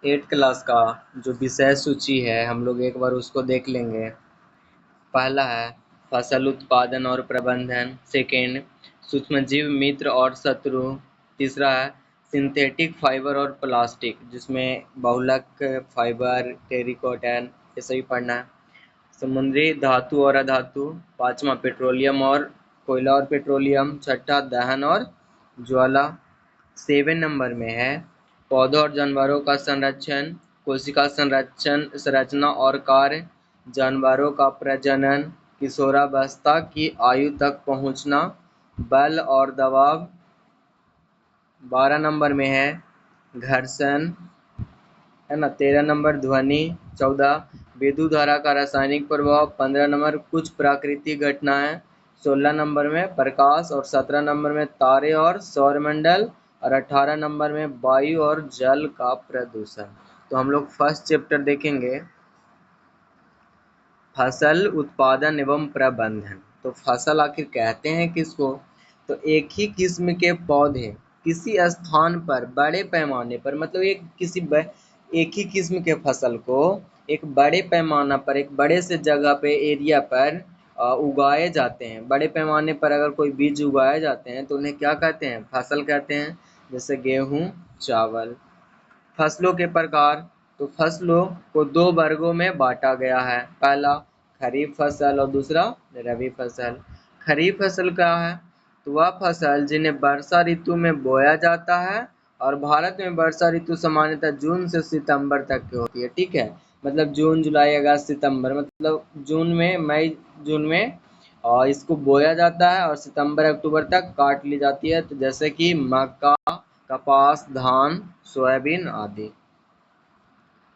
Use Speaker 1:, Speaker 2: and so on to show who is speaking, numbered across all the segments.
Speaker 1: Eight class का जो विषय सूची है हम लोग एक बार उसको देख लेंगे। पहला है फसल उत्पादन और प्रबंधन। सेकेंड, सूक्ष्मजीव मित्र और शत्रु। तीसरा है सिंथेटिक फाइबर और प्लास्टिक, जिसमें बहुलक फाइबर, टेरिकॉटन, ये सभी पढ़ना है। समुद्री धातु और अधातु। पांचवा पेट्रोलियम और कोयला और पेट्रोलियम। छठा दहन और ज्वाला। 7 नंबर में है पौधों और जानवरों का संरक्षण, कोशिका संरक्षण संरचना और कार्य, जानवरों का प्रजनन, किशोरावस्था की आयु तक पहुंचना, बल और दबाव। 12 नंबर में है घर्षण, है ना। 13 नंबर ध्वनि। 14 विद्युत धारा का रासायनिक प्रभाव। 15 नंबर कुछ प्राकृतिक घटनाएं। 16 नंबर में प्रकाश और 17 नंबर में तारे और सौरमंडल और 18 नंबर में वायु और जल का प्रदूषण। तो हम लोग फर्स्ट चैप्टर देखेंगे, फसल उत्पादन एवं प्रबंधन। तो फसल आखिर कहते हैं किसको? तो एक ही किस्म के पौधे किसी स्थान पर बड़े पैमाने पर, मतलब एक ही किस्म के फसल को एक बड़े पैमाना पर, एक बड़े से जगह पे, एरिया पर उगाए जाते हैं। बड़े पैमाने पर अगर कोई बीज उगाए जाते हैं तो उन्हें क्या कहते हैं? फसल कहते हैं। जैसे गेहूं, चावल। फसलों के प्रकार। तो फसलों को दो वर्गों में बांटा गया है। पहला खरीफ फसल और दूसरा रबी फसल। खरीफ फसल क्या है? तो वह फसल जिन्हें वर्षा ऋतु में बोया जाता है, और भारत में वर्षा ऋतु सामान्यतः जून से सितंबर तक की होती है। ठीक है, मतलब जून, जुलाई, अगस्त, सितंबर, मतलब जून में, मई जून में और इसको बोया जाता है और सितंबर अक्टूबर तक काट ली जाती है। तो जैसे कि मक्का, कपास, धान, सोयाबीन आदि।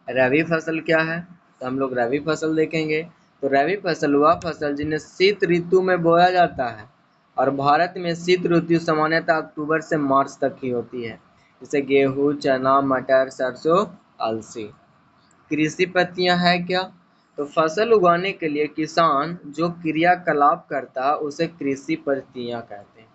Speaker 1: रबी फसल क्या है? तो हम लोग रबी फसल देखेंगे। तो रबी फसल वह फसल जिन्हें शीत ऋतु में बोया जाता है, और भारत में शीत ऋतु सामान्यतः अक्टूबर से मार्च तक की होती है। जैसे गेहूं, चना, मटर, सरसों, अलसी। कृषि पत्तियां है क्या? तो फसल उगाने के लिए किसान जो क्रियाकलाप करता है उसे कृषि पत्तियां कहते हैं।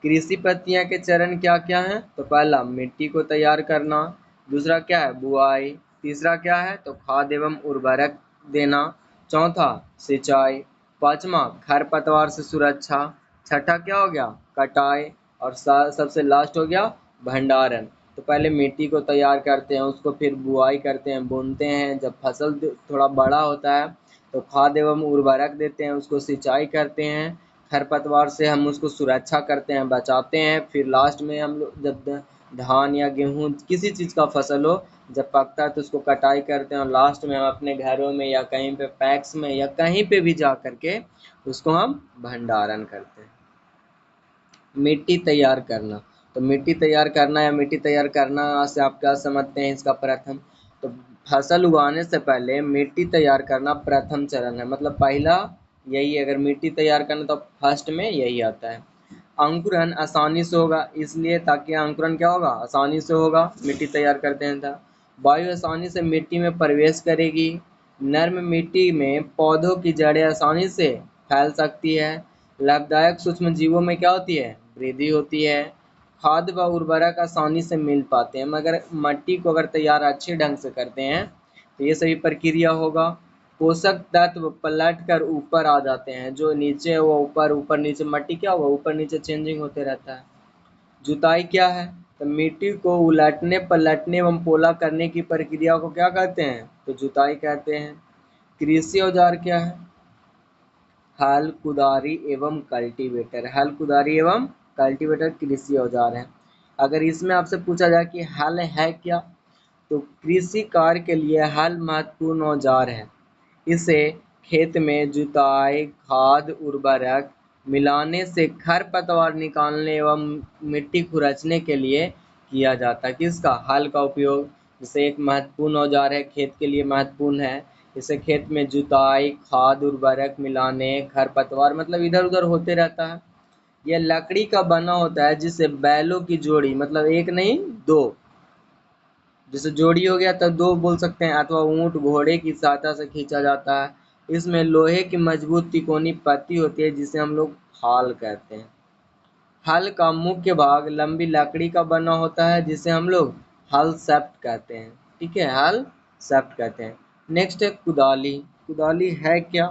Speaker 1: कृषि पत्तियां के चरण क्या क्या हैं? तो पहला मिट्टी को तैयार करना। दूसरा क्या है? बुआई। तीसरा क्या है? तो खाद एवं उर्वरक देना। चौथा सिंचाई। पांचवा खरपतवार से सुरक्षा। छठा क्या हो गया? कटाई। और सबसे लास्ट हो गया भंडारण। तो पहले मिट्टी को तैयार करते हैं, उसको फिर बुआई करते हैं, बुनते हैं। जब फसल थोड़ा बड़ा होता है तो खाद एवं उर्वरक देते हैं, उसको सिंचाई करते हैं, खरपतवार से हम उसको सुरक्षा करते हैं, बचाते हैं। फिर लास्ट में हम लोग जब धान या गेहूं किसी चीज़ का फसल हो, जब पकता है तो उसको कटाई करते हैं, और लास्ट में हम अपने घरों में या कहीं पे पैक्स में या कहीं पे भी जा करके उसको हम भंडारण करते हैं। मिट्टी तैयार करना। तो मिट्टी तैयार करना या मिट्टी तैयार करना से आप क्या समझते हैं? इसका प्रथम, तो फसल उगाने से पहले मिट्टी तैयार करना प्रथम चरण है। मतलब पहला यही, अगर मिट्टी तैयार करना तो फर्स्ट में यही आता है। अंकुरन आसानी से होगा, इसलिए ताकि अंकुरन क्या होगा? आसानी से होगा, मिट्टी तैयार करते हैं था। वायु आसानी से मिट्टी में प्रवेश करेगी। नर्म मिट्टी में पौधों की जड़ें आसानी से फैल सकती है। लाभदायक सूक्ष्म जीवों में क्या होती है? वृद्धि होती है। खाद व उर्वरक आसानी से मिल पाते हैं। मगर मिट्टी को अगर तैयार अच्छे ढंग से करते हैं तो ये सभी प्रक्रिया होगा। पोषक तत्व पलट कर ऊपर आ जाते हैं, जो नीचे है वो ऊपर, ऊपर नीचे। मिट्टी क्या हुआ? ऊपर नीचे चेंजिंग होते रहता है। जुताई क्या है? तो मिट्टी को उलटने, पलटने एवं पोला करने की प्रक्रिया को क्या कहते हैं? तो जुताई कहते हैं। कृषि औजार क्या है? हल, कुदारी एवं कल्टीवेटर। हल, कुदारी एवं कल्टीवेटर कृषि औजार हैं। अगर इसमें आपसे पूछा जाए कि हल है क्या, तो कृषि कार्य के लिए हल महत्वपूर्ण औजार है। इसे खेत में जुताई, खाद, उर्वरक मिलाने से खरपतवार निकालने एवं मिट्टी खुरचने के लिए किया जाता है। किसका? हल का उपयोग। जैसे एक महत्वपूर्ण औजार है, खेत के लिए महत्वपूर्ण है। इसे खेत में जुताई, खाद, उर्वरक मिलाने, खरपतवार मतलब इधर उधर होते रहता है। यह लकड़ी का बना होता है, जिसे बैलों की जोड़ी, मतलब एक नहीं दो, जैसे जोड़ी हो गया तो दो बोल सकते हैं, अथवा ऊंट घोड़े की सहायता से खींचा जाता है। इसमें लोहे की मजबूत तिकोनी पत्ती होती है, जिसे हम लोग हाल कहते हैं। हल का मुख्य भाग लंबी लकड़ी का बना होता है, जिसे हम लोग हल शैफ्ट कहते हैं। ठीक है, हल शब्द कहते हैं। नेक्स्ट है कुदाली। कुदाली है क्या?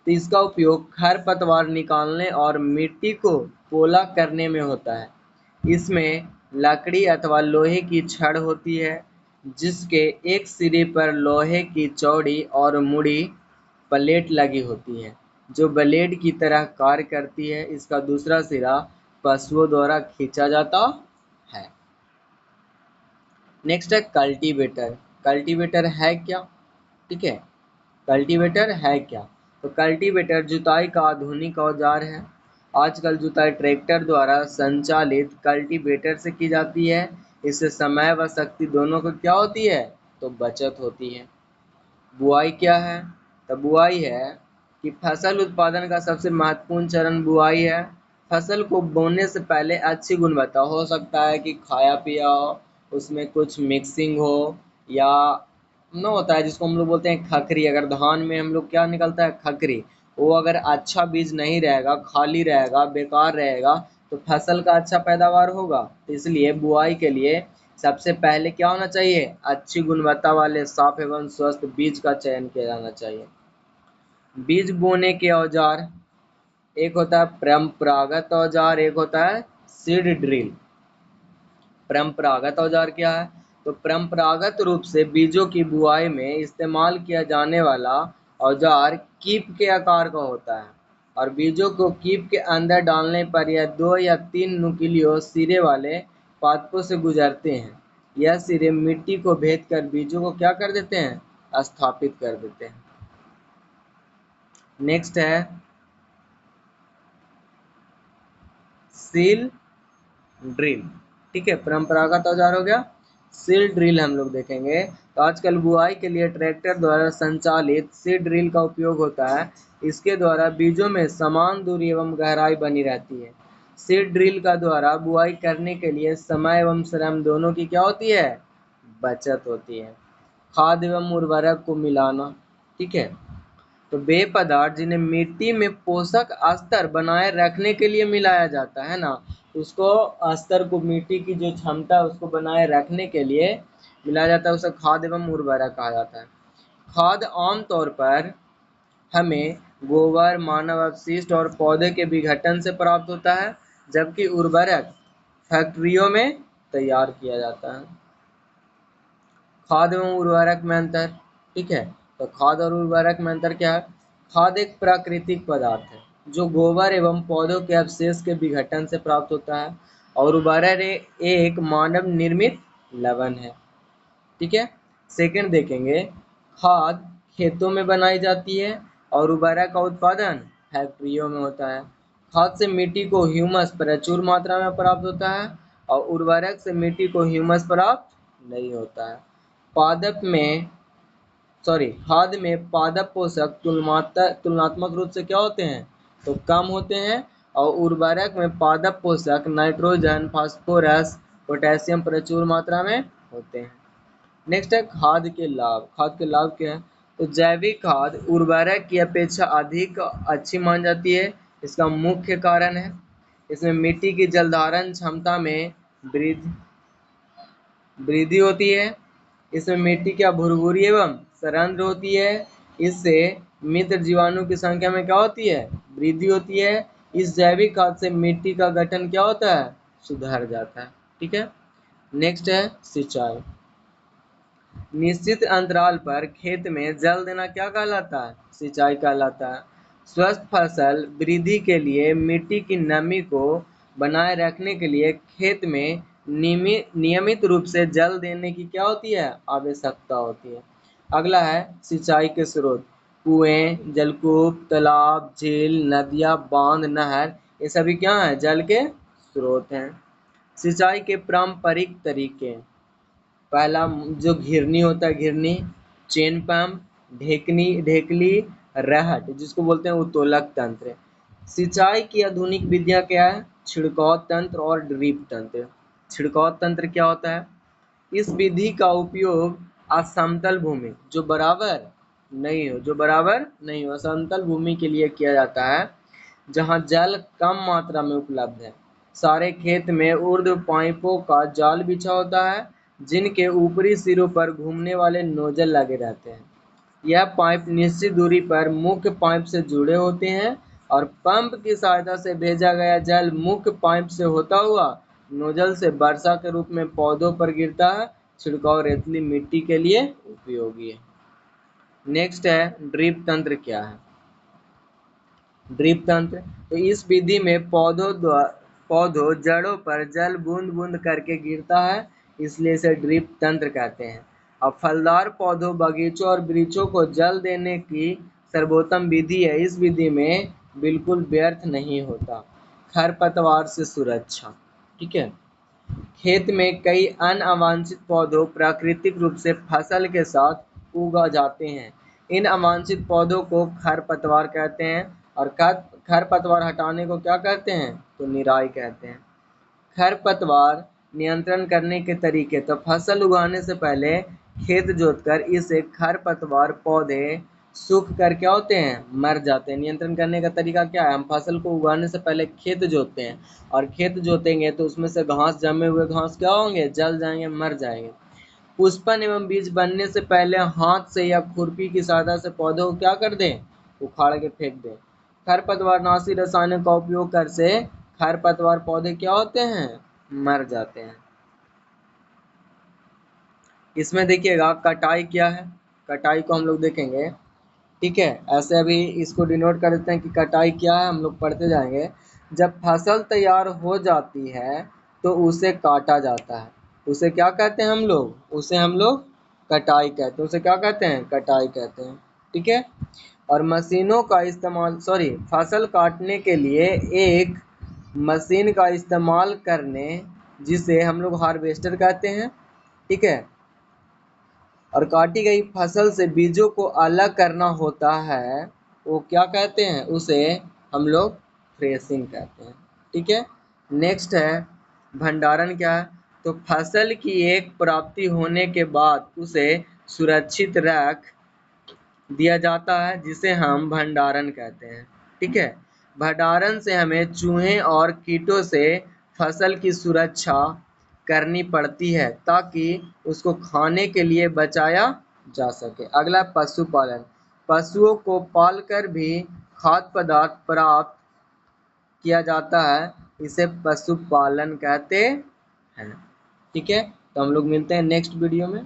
Speaker 1: तो इसका उपयोग खरपतवार निकालने और मिट्टी को पोला करने में होता है। इसमें लकड़ी अथवा लोहे की छड़ होती है, जिसके एक सिरे पर लोहे की चौड़ी और मुड़ी प्लेट लगी होती है, जो ब्लेड की तरह कार्य करती है। इसका दूसरा सिरा पशुओं द्वारा खींचा जाता है। नेक्स्ट है कल्टीवेटर। कल्टीवेटर है क्या? ठीक है, कल्टीवेटर है क्या? तो कल्टीवेटर जुताई का आधुनिक औजार है। आजकल जुताई ट्रैक्टर द्वारा संचालित कल्टीवेटर से की जाती है। इससे समय व शक्ति दोनों को क्या होती है? तो बचत होती है। बुआई क्या है? तो बुआई है कि फसल उत्पादन का सबसे महत्वपूर्ण चरण बुआई है। फसल को बोने से पहले अच्छी गुणवत्ता, हो सकता है कि खाया पिया हो, उसमें कुछ मिक्सिंग हो, या न होता है जिसको हम लोग बोलते हैं खखरी। अगर धान में हम लोग क्या निकलता है? खखरी। वो अगर अच्छा बीज नहीं रहेगा, खाली रहेगा, बेकार रहेगा, तो फसल का अच्छा पैदावार होगा। तो इसलिए बुआई के लिए सबसे पहले क्या होना चाहिए? अच्छी गुणवत्ता वाले साफ एवं स्वस्थ बीज का चयन किया जाना चाहिए। बीज बोने के औजार, एक होता है परंपरागत औजार, एक होता है सीड ड्रिल। परंपरागत औजार क्या है? तो परंपरागत रूप से बीजों की बुआई में इस्तेमाल किया जाने वाला औजार कीप के आकार का होता है, और बीजों को कीप के अंदर डालने पर यह 2 या 3 नुकीले सिरे वाले पादपों से गुजरते हैं। यह सिरे मिट्टी को भेद कर बीजों को क्या कर देते हैं? स्थापित कर देते हैं। नेक्स्ट है सील ड्रिल। ठीक है, परंपरागत औजार हो गया। सील ड्रिल हम लोग देखेंगे। तो आजकल बुआई के लिए ट्रैक्टर द्वारा संचालित सीड ड्रिल का उपयोग होता है। इसके द्वारा बीजों में समान दूरी एवं गहराई बनी रहती है। सीड ड्रिल का द्वारा बुआई करने के लिए समय एवं श्रम दोनों की क्या होती है? बचत होती है। खाद एवं उर्वरक को मिलाना। ठीक है, तो वे पदार्थ जिन्हें मिट्टी में पोषक स्तर बनाए रखने के लिए मिलाया जाता है ना, उसको स्तर को, मिट्टी की जो क्षमता है उसको बनाए रखने के लिए मिलाया जाता है, उसे खाद एवं उर्वरक कहा जाता है। खाद आमतौर पर हमें गोबर, मानव अपशिष्ट और पौधे के विघटन से प्राप्त होता है, जबकि उर्वरक फैक्ट्रियों में तैयार किया जाता है। खाद एवं उर्वरक में अंतर। ठीक है, तो खाद और उर्वरक में अंतर क्या है? खाद एक प्राकृतिक पदार्थ है जो गोबर एवं पौधों के अवशेष के विघटन से प्राप्त होता है, और उर्वरक एक मानव निर्मित लवण है। ठीक है, सेकंड देखेंगे। खाद खेतों में बनाई जाती है और उर्वरक का उत्पादन फैक्ट्रियों में होता है। खाद से मिट्टी को ह्यूमस प्रचुर मात्रा में प्राप्त होता है, और उर्वरक से मिट्टी को ह्यूमस प्राप्त नहीं होता है। पादप में खाद में पादप पोषक तुलनात्मक रूप से क्या होते हैं? तो कम होते हैं, और उर्वरक में पादप पोषक नाइट्रोजन, फास्फोरस, पोटेशियम प्रचुर मात्रा में होते हैं। नेक्स्ट है खाद के लाभ। खाद के लाभ क्या है? तो जैविक खाद उर्वरक की अपेक्षा अधिक अच्छी मान जाती है। इसका मुख्य कारण है इसमें मिट्टी की जलधारण क्षमता में वृद्धि वृद्धि होती है। इसमें मिट्टी क्या भुरभुरी एवं सरंध्र होती है। इससे मित्र जीवाणु की संख्या में क्या होती है? वृद्धि होती है। इस जैविक खाद से मिट्टी का गठन क्या होता है? सुधर जाता है। ठीक है, नेक्स्ट है सिंचाई। निश्चित अंतराल पर खेत में जल देना क्या कहलाता है? सिंचाई कहलाता है। स्वस्थ फसल वृद्धि के लिए मिट्टी की नमी को बनाए रखने के लिए खेत में नियमित रूप से जल देने की क्या होती है? आवश्यकता होती है। अगला है सिंचाई के स्रोत। कुएं, जलकूप, तालाब, झील, नदियां, बांध, नहर, ये सभी क्या हैं? जल के स्रोत हैं। सिंचाई के पारंपरिक तरीके। पहला जो घिरनी होता है, घिरनी, चेन पंप, ढेकली, रहट जिसको बोलते हैं उत्तोलक तंत्र। सिंचाई की आधुनिक विधियां क्या है? छिड़काव तंत्र और ड्रिप तंत्र। छिड़काव तंत्र क्या होता है? इस विधि का उपयोग असमतल भूमि जो बराबर नहीं हो समतल भूमि के लिए किया जाता है, जहां जल कम मात्रा में उपलब्ध है। सारे खेत में ऊर्ध्व पाइपों का जाल बिछा होता है, जिनके ऊपरी सिरों पर घूमने वाले नोजल लगे रहते हैं। यह पाइप निश्चित दूरी पर मुख्य पाइप से जुड़े होते हैं और पंप की सहायता से भेजा गया जल मुख्य पाइप से होता हुआ नोजल से वर्षा के रूप में पौधों पर गिरता है। छिड़काव रेतीली मिट्टी के लिए उपयोगी है। नेक्स्ट है ड्रिप तंत्र क्या है। ड्रिप तंत्र, तो इस विधि में पौधों जड़ों पर जल बूंद बूंद करके गिरता है, इसलिए इसे ड्रिप तंत्र कहते हैं। अब फलदार पौधों, बगीचों और वृक्षों को जल देने की सर्वोत्तम विधि है। इस विधि में बिल्कुल व्यर्थ नहीं होता। खरपतवार से सुरक्षा, ठीक है। खेत में कई अन्य अवांछित पौधों प्राकृतिक रूप से फसल के साथ उगा जाते हैं। इन अवांछित पौधों को खरपतवार कहते हैं और खरपतवार हटाने को क्या कहते हैं, तो निराई कहते हैं। खरपतवार नियंत्रण करने के तरीके, तो फसल उगाने से पहले खेत जोतकर इसे खरपतवार पौधे सूख कर क्या होते हैं, मर जाते हैं। नियंत्रण करने का तरीका क्या है, हम फसल को उगाने से पहले खेत जोतते हैं और खेत जोतेंगे तो उसमें से घास, जमे हुए घास क्या होंगे, जल जाएंगे, मर जाएंगे। पुष्पन एवं बीज बनने से पहले हाथ से या खुरपी की सहायता से पौधों को क्या कर दें, उखाड़ के फेंक दें। खरपतवारनाशी रसायनों का उपयोग कर से खरपतवार पौधे क्या होते हैं, मर जाते हैं। इसमें देखिएगा कटाई क्या है, कटाई को हम लोग देखेंगे, ठीक है। ऐसे अभी इसको डिनोट कर देते हैं कि कटाई क्या है, हम लोग पढ़ते जाएंगे। जब फसल तैयार हो जाती है तो उसे काटा जाता है। उसे क्या कहते हैं हम लोग, उसे हम लोग कटाई कहते हैं। उसे क्या कहते हैं, कटाई कहते हैं, ठीक है। और मशीनों का इस्तेमाल, फसल काटने के लिए एक मशीन का इस्तेमाल करने, जिसे हम लोग हार्वेस्टर कहते हैं, ठीक है। और काटी गई फसल से बीजों को अलग करना होता है, वो क्या कहते हैं, उसे हम लोग थ्रेसिंग कहते हैं, ठीक है। नेक्स्ट है भंडारण क्या है, तो फसल की एक प्राप्ति होने के बाद उसे सुरक्षित रख दिया जाता है, जिसे हम भंडारण कहते हैं, ठीक है। भंडारण से हमें चूहे और कीटों से फसल की सुरक्षा करनी पड़ती है ताकि उसको खाने के लिए बचाया जा सके। अगला पशुपालन, पशुओं को पालकर भी खाद्य पदार्थ प्राप्त किया जाता है, इसे पशुपालन कहते हैं, ठीक है। तो हम लोग मिलते हैं नेक्स्ट वीडियो में।